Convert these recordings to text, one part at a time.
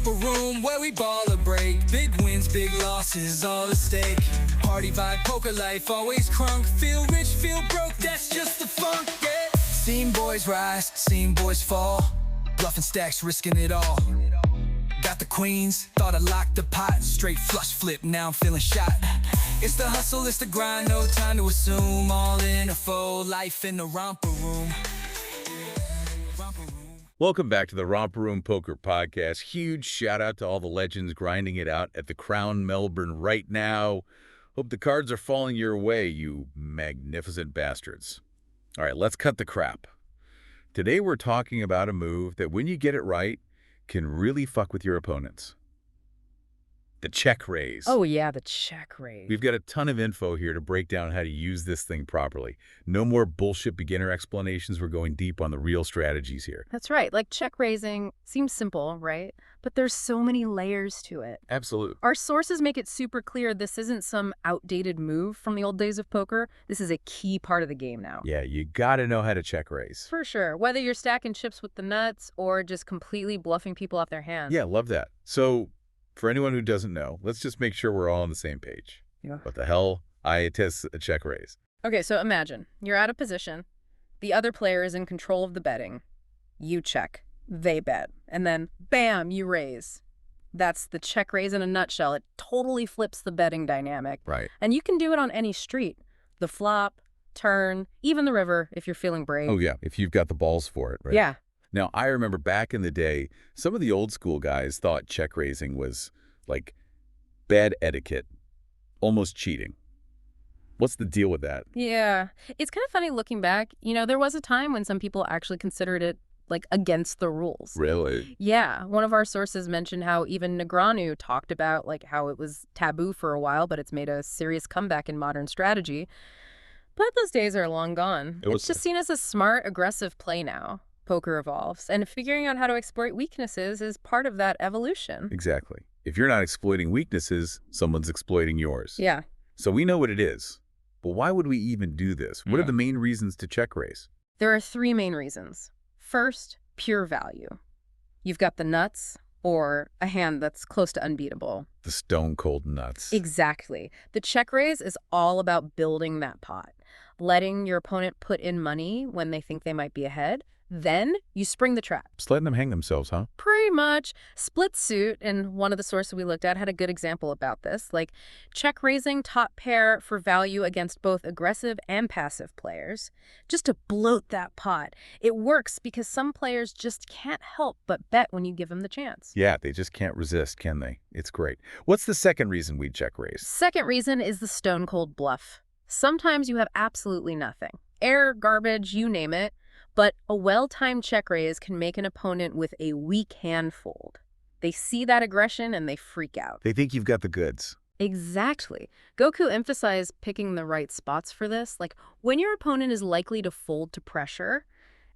romper room where we ball a break. Big wins, big losses, all at stake. Party vibe, poker life, always crunk. Feel rich, feel broke, that's just the funk, yeah. Seen boys rise, seen boys fall. Bluffing stacks, risking it all. Got the queens, thought I locked the pot. Straight flush flip, now I'm feeling shot. It's the hustle, it's the grind, no time to assume. All in a faux life in the romper room. Welcome back to the Romper Room Poker Podcast. Huge shout out to all the legends grinding it out at the Crown Melbourne right now. Hope the cards are falling your way, you magnificent bastards. All right, let's cut the crap. Today we're talking about a move that when you get it right, can really fuck with your opponents. The check raise. Oh yeah, the check raise. We've got a ton of info here to break down how to use this thing properly. No more bullshit beginner explanations. We're going deep on the real strategies here. That's right. Like check raising seems simple, right? But there's so many layers to it. Absolutely. Our sources make it super clear this isn't some outdated move from the old days of poker. This is a key part of the game now. Yeah, you gotta know how to check raise. For sure. Whether you're stacking chips with the nuts or just completely bluffing people off their hands. Yeah, love that. So, for anyone who doesn't know, let's just make sure we're all on the same page. Yeah. What the hell? I attest a check raise. Okay, so imagine you're out of position. The other player is in control of the betting. You check. They bet. And then, bam, you raise. That's the check raise in a nutshell. It totally flips the betting dynamic. Right. And you can do it on any street. The flop, turn, even the river if you're feeling brave. Oh, yeah, if you've got the balls for it, right? Yeah. Now, I remember back in the day, some of the old school guys thought check raising was like bad etiquette, almost cheating. What's the deal with that? Yeah. It's kind of funny looking back. You know, there was a time when some people actually considered it like against the rules. Really? Yeah. One of our sources mentioned how even Negreanu talked about like how it was taboo for a while, but it's made a serious comeback in modern strategy. But those days are long gone. It's just seen as a smart, aggressive play now. Poker evolves, and figuring out how to exploit weaknesses is part of that evolution. Exactly. If you're not exploiting weaknesses, someone's exploiting yours. Yeah. So we know what it is. But why would we even do this? What are the main reasons to check raise? There are three main reasons. First, pure value. You've got the nuts, or a hand that's close to unbeatable. The stone cold nuts. Exactly. The check raise is all about building that pot, letting your opponent put in money when they think they might be ahead. Then you spring the trap. Just letting them hang themselves, huh? Pretty much. SplitSuit, and one of the sources we looked at, had a good example about this. Like check raising top pair for value against both aggressive and passive players. Just to bloat that pot. It works because some players just can't help but bet when you give them the chance. Yeah, they just can't resist, can they? It's great. What's the second reason we check raise? Second reason is the stone cold bluff. Sometimes you have absolutely nothing. Air, garbage, you name it. But a well-timed check raise can make an opponent with a weak hand fold. They see that aggression and they freak out. They think you've got the goods. Exactly. Goku emphasized picking the right spots for this. Like, when your opponent is likely to fold to pressure,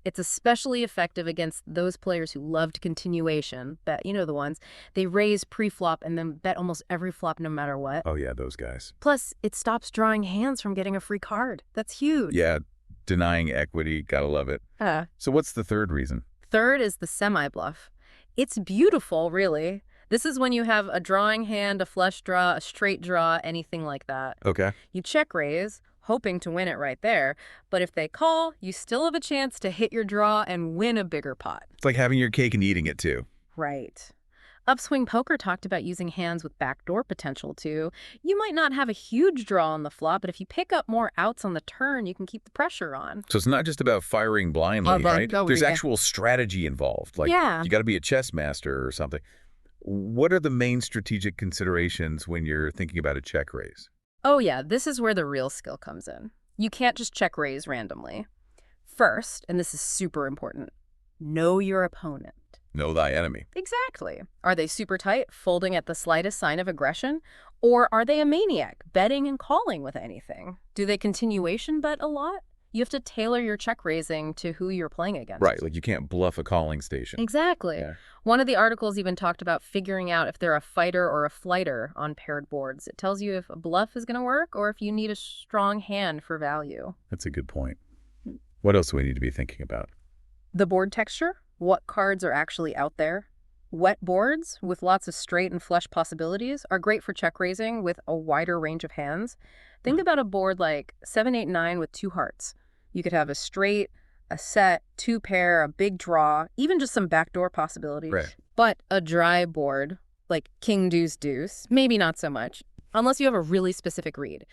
it's especially effective against those players who loved continuation. Bet, you know the ones. They raise pre-flop and then bet almost every flop no matter what. Oh, yeah, those guys. Plus, it stops drawing hands from getting a free card. That's huge. Yeah. Denying equity, gotta love it. So what's the third reason? Third is the semi-bluff. It's beautiful, really. This is when you have a drawing hand, a flush draw, a straight draw, anything like that. Okay. You check raise, hoping to win it right there. But if they call, you still have a chance to hit your draw and win a bigger pot. It's like having your cake and eating it, too. Right. Upswing Poker talked about using hands with backdoor potential, too. You might not have a huge draw on the flop, but if you pick up more outs on the turn, you can keep the pressure on. So it's not just about firing blindly, right? There's yeah. actual strategy involved. Like, Yeah. you got to be a chess master or something. What are the main strategic considerations when you're thinking about a check raise? Oh, yeah, this is where the real skill comes in. You can't just check raise randomly. First, and this is super important, know your opponent. Know thy enemy. Exactly. Are they super tight, folding at the slightest sign of aggression? Or are they a maniac, betting and calling with anything? Do they continuation bet a lot? You have to tailor your check raising to who you're playing against. Right, like you can't bluff a calling station. Exactly. Yeah. One of the articles even talked about figuring out if they're a fighter or a flighter on paired boards. It tells you if a bluff is going to work or if you need a strong hand for value. That's a good point. What else do we need to be thinking about? The board texture, what cards are actually out there. Wet boards with lots of straight and flush possibilities are great for check raising with a wider range of hands. Think about a board like 7-8-9 with two hearts. You could have a straight, a set, two pair, a big draw, even just some backdoor possibilities. Right. But a dry board like king deuce deuce, maybe not so much, unless you have a really specific read.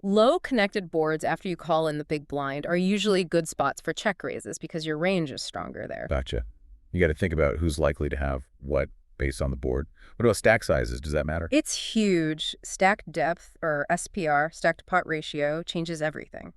Low connected boards after you call in the big blind are usually good spots for check raises because your range is stronger there. Gotcha. You got to think about who's likely to have what based on the board. What about stack sizes? Does that matter? It's huge. Stack depth, or SPR, stack to pot ratio, changes everything.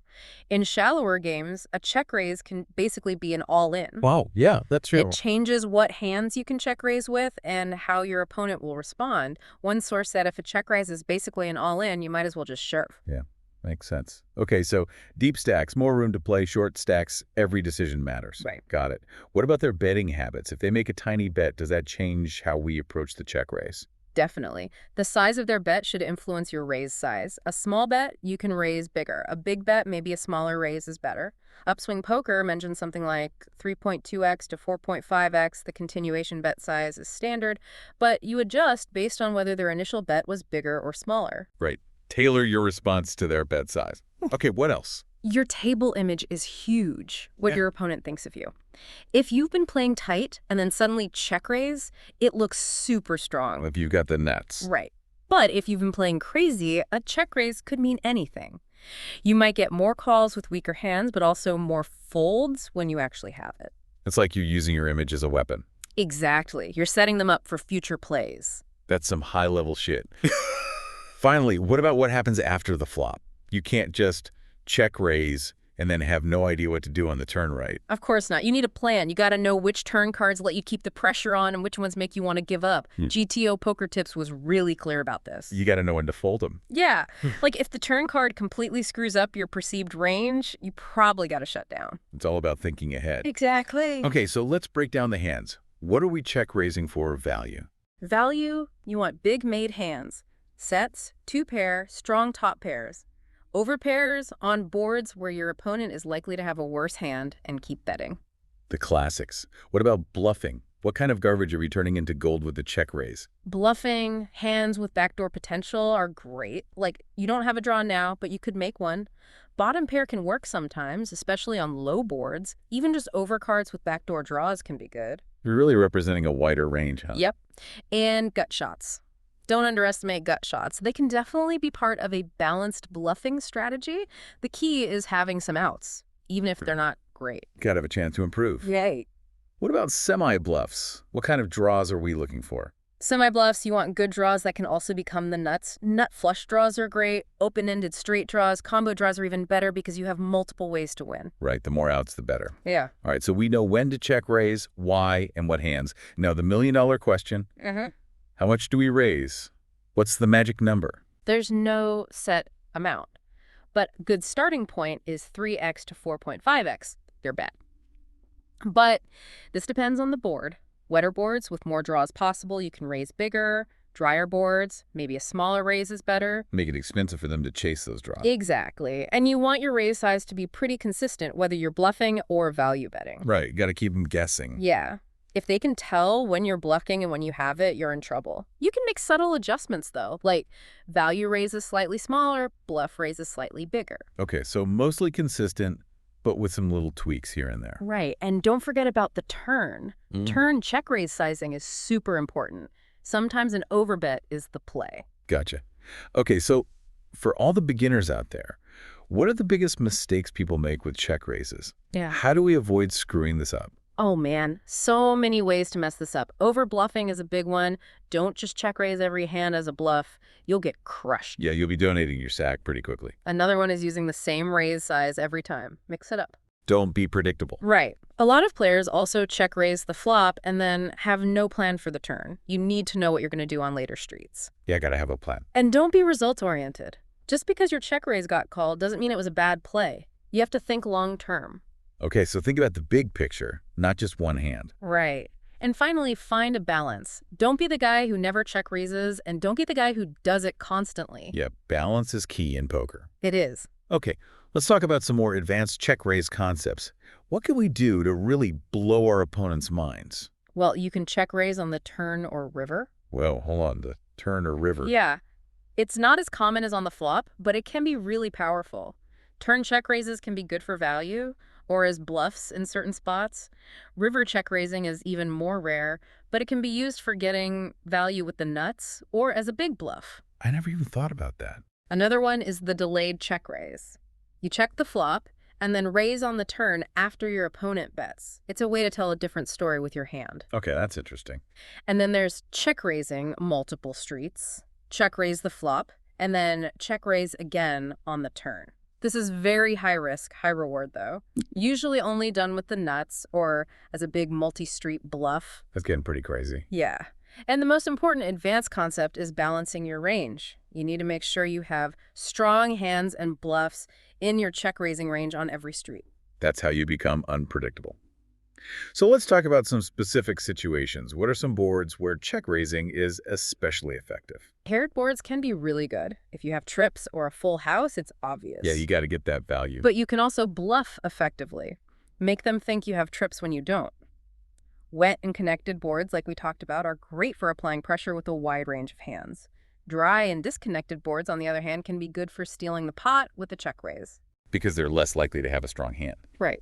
In shallower games, a check raise can basically be an all-in. Wow, yeah, that's true. It changes what hands you can check raise with and how your opponent will respond. One source said if a check raise is basically an all-in, you might as well just shove. Yeah. Makes sense. Okay, so deep stacks, more room to play. Short stacks, every decision matters. Right. Got it. What about their betting habits? If they make a tiny bet, does that change how we approach the check raise? Definitely. The size of their bet should influence your raise size. A small bet, you can raise bigger. A big bet, maybe a smaller raise is better. Upswing Poker mentioned something like 3.2x to 4.5x. The continuation bet size is standard, but you adjust based on whether their initial bet was bigger or smaller. Right. Tailor your response to their bet size. Okay, what else? Your table image is huge, what Yeah. your opponent thinks of you. If you've been playing tight and then suddenly check raise, it looks super strong. If you've got the nuts. Right. But if you've been playing crazy, a check raise could mean anything. You might get more calls with weaker hands, but also more folds when you actually have it. It's like you're using your image as a weapon. Exactly. You're setting them up for future plays. That's some high-level shit. Finally, what about what happens after the flop? You can't just check raise and then have no idea what to do on the turn, right? Of course not. You need a plan. You got to know which turn cards let you keep the pressure on and which ones make you want to give up. GTO Poker Tips was really clear about this. You got to know when to fold them. Yeah. Like if the turn card completely screws up your perceived range, you probably got to shut down. It's all about thinking ahead. Exactly. Okay, so let's break down the hands. What are we check raising for value? Value, you want big made hands. Sets, two pair, strong top pairs. Overpairs on boards where your opponent is likely to have a worse hand and keep betting. The classics. What about bluffing? What kind of garbage are we turning into gold with the check raise? Bluffing, hands with backdoor potential are great. Like, you don't have a draw now, but you could make one. Bottom pair can work sometimes, especially on low boards. Even just overcards with backdoor draws can be good. You're really representing a wider range, huh? Yep. And gut shots. Don't underestimate gut shots. They can definitely be part of a balanced bluffing strategy. The key is having some outs, even if they're not great. Got to have a chance to improve. Right. What about semi-bluffs? What kind of draws are we looking for? Semi-bluffs, you want good draws that can also become the nuts. Nut flush draws are great. Open-ended straight draws, combo draws are even better because you have multiple ways to win. Right, the more outs, the better. Yeah. All right, so we know when to check raise, why, and what hands. Now, the million-dollar question, how much do we raise? What's the magic number? There's no set amount, but a good starting point is 3x to 4.5x your bet. But this depends on the board. Wetter boards with more draws possible, you can raise bigger. Drier boards, maybe a smaller raise is better. Make it expensive for them to chase those draws. Exactly. And you want your raise size to be pretty consistent, whether you're bluffing or value betting. Right, got to keep them guessing. Yeah. If they can tell when you're bluffing and when you have it, you're in trouble. You can make subtle adjustments, though, like value raises slightly smaller, bluff raises slightly bigger. Okay, so mostly consistent, but with some little tweaks here and there. Right. And don't forget about the turn. Turn check raise sizing is super important. Sometimes an overbet is the play. Gotcha. Okay, so for all the beginners out there, what are the biggest mistakes people make with check raises? Yeah. How do we avoid screwing this up? Oh man, so many ways to mess this up. Over bluffing is a big one. Don't just check raise every hand as a bluff. You'll get crushed. Yeah, you'll be donating your sack pretty quickly. Another one is using the same raise size every time. Mix it up. Don't be predictable. Right. A lot of players also check raise the flop and then have no plan for the turn. You need to know what you're going to do on later streets. Yeah, I gotta have a plan. And don't be results oriented. Just because your check raise got called doesn't mean it was a bad play. You have to think long term. Okay, so think about the big picture, not just one hand. Right. And finally, find a balance. Don't be the guy who never check raises, and don't be the guy who does it constantly. Yeah, balance is key in poker. It is. Okay, let's talk about some more advanced check raise concepts. What can we do to really blow our opponents' minds? Well, you can check raise on the turn or river. Well, hold on, the turn or river. Yeah. It's not as common as on the flop, but it can be really powerful. Turn check raises can be good for value, or as bluffs in certain spots. River check raising is even more rare, but it can be used for getting value with the nuts or as a big bluff. I never even thought about that. Another one is the delayed check raise. You check the flop and then raise on the turn after your opponent bets. It's a way to tell a different story with your hand. Okay, that's interesting. And then there's check raising multiple streets. Check raise the flop, and then check raise again on the turn. This is very high risk, high reward though. Usually only done with the nuts or as a big multi-street bluff. That's getting pretty crazy. Yeah. And the most important advanced concept is balancing your range. You need to make sure you have strong hands and bluffs in your check raising range on every street. That's how you become unpredictable. So let's talk about some specific situations. What are some boards where check raising is especially effective? Paired boards can be really good. If you have trips or a full house, it's obvious. Yeah, you got to get that value. But you can also bluff effectively. Make them think you have trips when you don't. Wet and connected boards, like we talked about, are great for applying pressure with a wide range of hands. Dry and disconnected boards, on the other hand, can be good for stealing the pot with a check raise. Because they're less likely to have a strong hand. Right.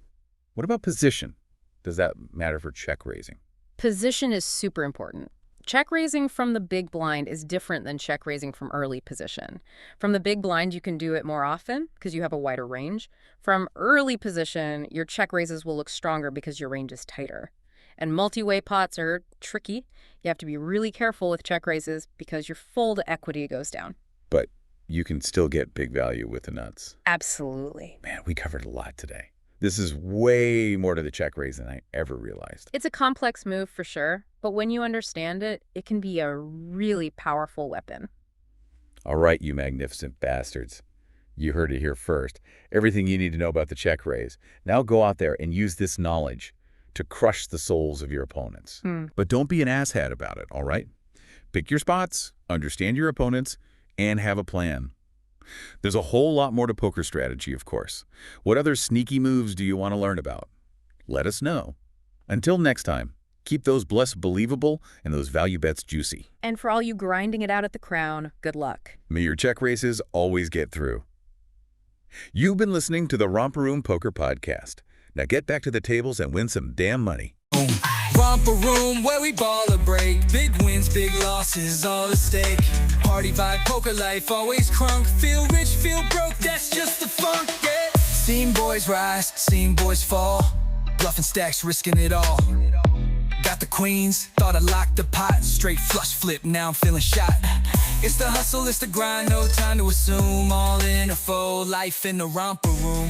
What about position? Does that matter for check raising? Position is super important. Check raising from the big blind is different than check raising from early position. From the big blind, you can do it more often because you have a wider range. From early position, your check raises will look stronger because your range is tighter. And multi-way pots are tricky. You have to be really careful with check raises because your fold equity goes down. But you can still get big value with the nuts. Absolutely. Man, we covered a lot today. This is way more to the check raise than I ever realized. It's a complex move for sure, but when you understand it, it can be a really powerful weapon. All right, you magnificent bastards. You heard it here first. Everything you need to know about the check raise. Now go out there and use this knowledge to crush the souls of your opponents. But don't be an asshat about it, all right? Pick your spots, understand your opponents, and have a plan. There's a whole lot more to poker strategy, of course. What other sneaky moves do you want to learn about? Let us know. Until next time, keep those bluffs believable and those value bets juicy. And for all you grinding it out at the crown, good luck. May your check raises always get through. You've been listening to the Romper Room Poker Podcast. Now get back to the tables and win some damn money. Romper room where we ball a break. Big wins, big losses, all at stake. Party vibe, poker life, always crunk. Feel rich, feel broke, that's just the funk, yeah. Seen boys rise, seen boys fall. Bluffing stacks, risking it all. Got the queens, thought I locked the pot. Straight flush flip, now I'm feeling shot. It's the hustle, it's the grind, no time to assume. All in a full life in the romper room.